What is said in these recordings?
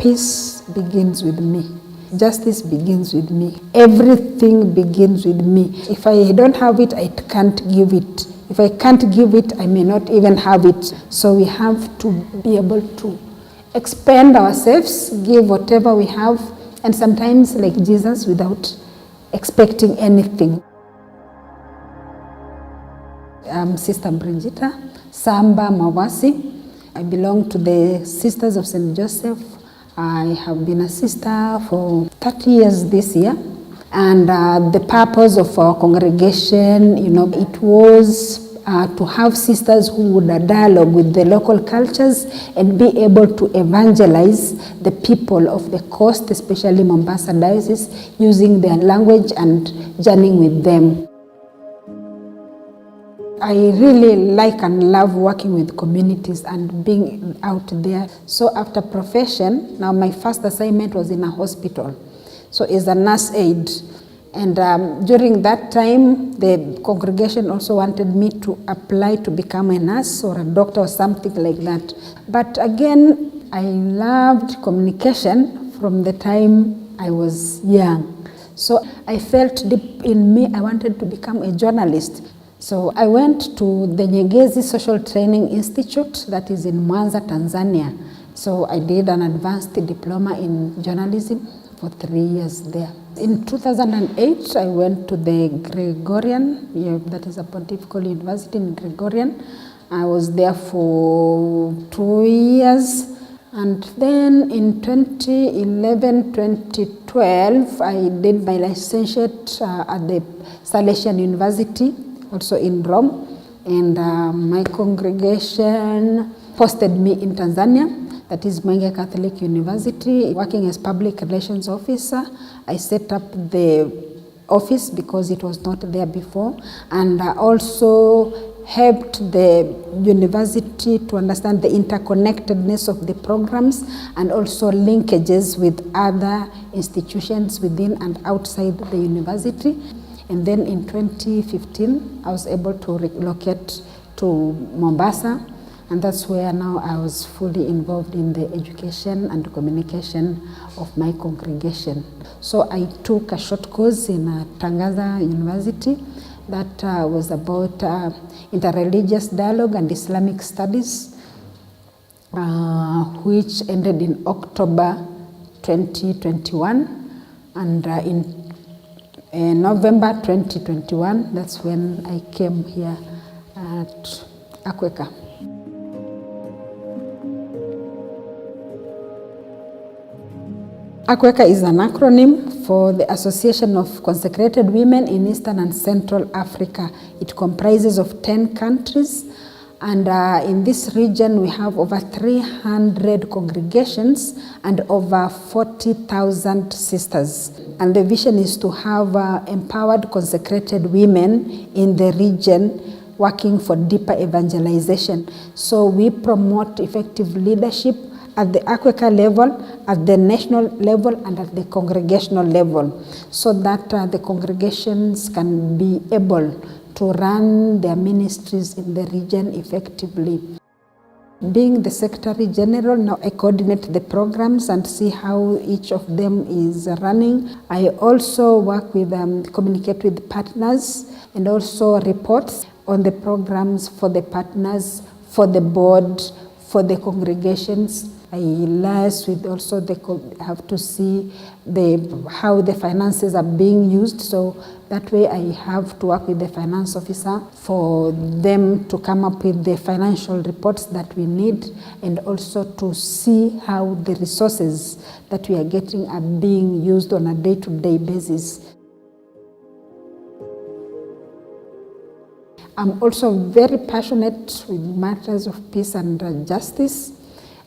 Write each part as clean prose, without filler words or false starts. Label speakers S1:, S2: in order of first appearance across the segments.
S1: Peace begins with me. Justice begins with me. Everything begins with me. If I don't have it, I can't give it. If I can't give it, I may not even have it. So we have to be able to expand ourselves, give whatever we have, and sometimes like Jesus without expecting anything. I'm Sr Bridgita Samba Mawasi. I belong to the Sisters of St. Joseph. I have been a sister for 30 years this year. And the purpose of our congregation, it was to have sisters who would dialogue with the local cultures and be able to evangelize the people of the coast, especially Mombasa diocese, using their language and journeying with them. I really like and love working with communities and being out there. So after profession, now my first assignment was in a hospital. So as a nurse aide. And during that time, the congregation also wanted me to apply to become a nurse or a doctor or something like that. But again, I loved communication from the time I was young. So I felt deep in me, I wanted to become a journalist. So I went to the Nyegezi Social Training Institute that is in Mombasa, Tanzania. So I did an advanced diploma in journalism for 3 years there. In 2008, I went to the Gregorian, that is a pontifical university in Gregorian. I was there for 2 years. And then in 2011, 2012, I did my licentiate at the Salesian University, also in Rome. And my congregation posted me in Tanzania. That is Mwenge Catholic University, working as public relations officer. I set up the office because it was not there before, and also helped the university to understand the interconnectedness of the programs and also linkages with other institutions within and outside the university. And then in 2015, I was able to relocate to Mombasa. And that's where now I was fully involved in the education and communication of my congregation. So I took a short course in Tangaza University that was about interreligious dialogue and Islamic studies, which ended in October 2021. And in November 2021, that's when I came here at Akweka. Akweka is an acronym for the Association of Consecrated Women in Eastern and Central Africa. It comprises of 10 countries, and in this region we have over 300 congregations and over 40,000 sisters. And the vision is to have empowered consecrated women in the region working for deeper evangelization. So we promote effective leadership at the Akweka level, at the national level, and at the congregational level, so that the congregations can be able to run their ministries in the region effectively. Being the Secretary General, now I coordinate the programs and see how each of them is running. I also work with, communicate with partners and also reports on the programs for the partners, for the board, for the congregations. I liaise with also have to see how the finances are being used. So that way I have to work with the finance officer for them to come up with the financial reports that we need, and also to see how the resources that we are getting are being used on a day-to-day basis. I'm also very passionate with matters of peace and justice.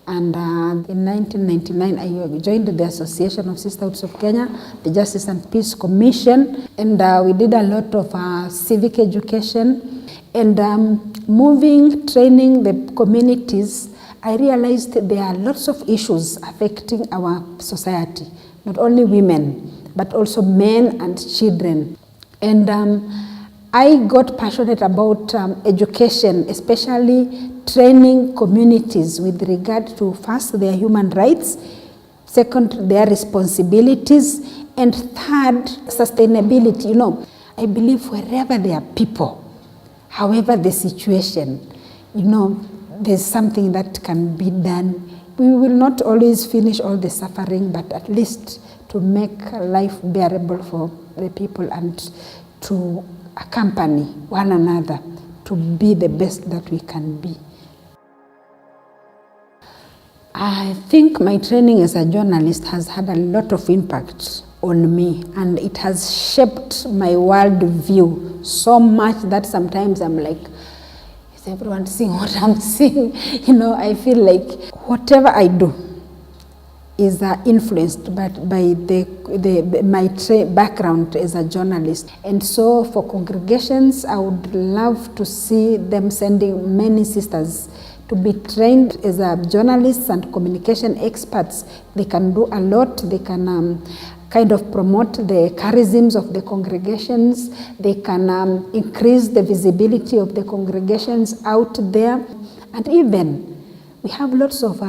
S1: And in 1999, I joined the Association of Sisterhoods of Kenya, the Justice and Peace Commission, and we did a lot of civic education. And training the communities, I realized there are lots of issues affecting our society, not only women, but also men and children. And I got passionate about education, especially training communities with regard to first their human rights, Second, their responsibilities. And third, sustainability. You know, I believe wherever there are people, however the situation, you know, there's something that can be done. We will not always finish all the suffering, but at least to make life bearable for the people and to accompany one another to be the best that we can be. I think my training as a journalist has had a lot of impact on me, and it has shaped my world view so much that sometimes I'm like, is everyone seeing what I'm seeing? You know, I feel like whatever I do is influenced by my background as a journalist. And so for congregations, I would love to see them sending many sisters to be trained as journalists and communication experts. They can do a lot. They can kind of promote the charisms of the congregations. They can increase the visibility of the congregations out there. And even, we have lots of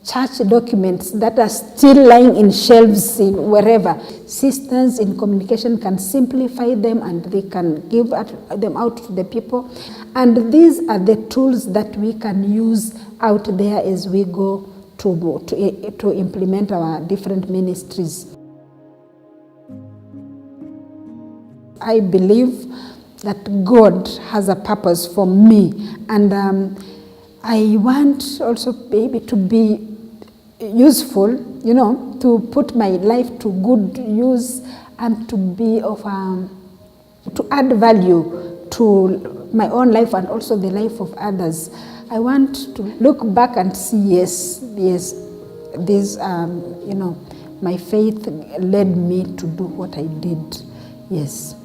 S1: church documents that are still lying in shelves wherever. Sisters in communication can simplify them and they can give them out to the people. And these are the tools that we can use out there as we go to implement our different ministries. I believe that God has a purpose for me, and I want also maybe to be useful, you know, to put my life to good use and to be of to add value to my own life and also the life of others. I want to look back and see, yes, this, you know, my faith led me to do what I did. Yes.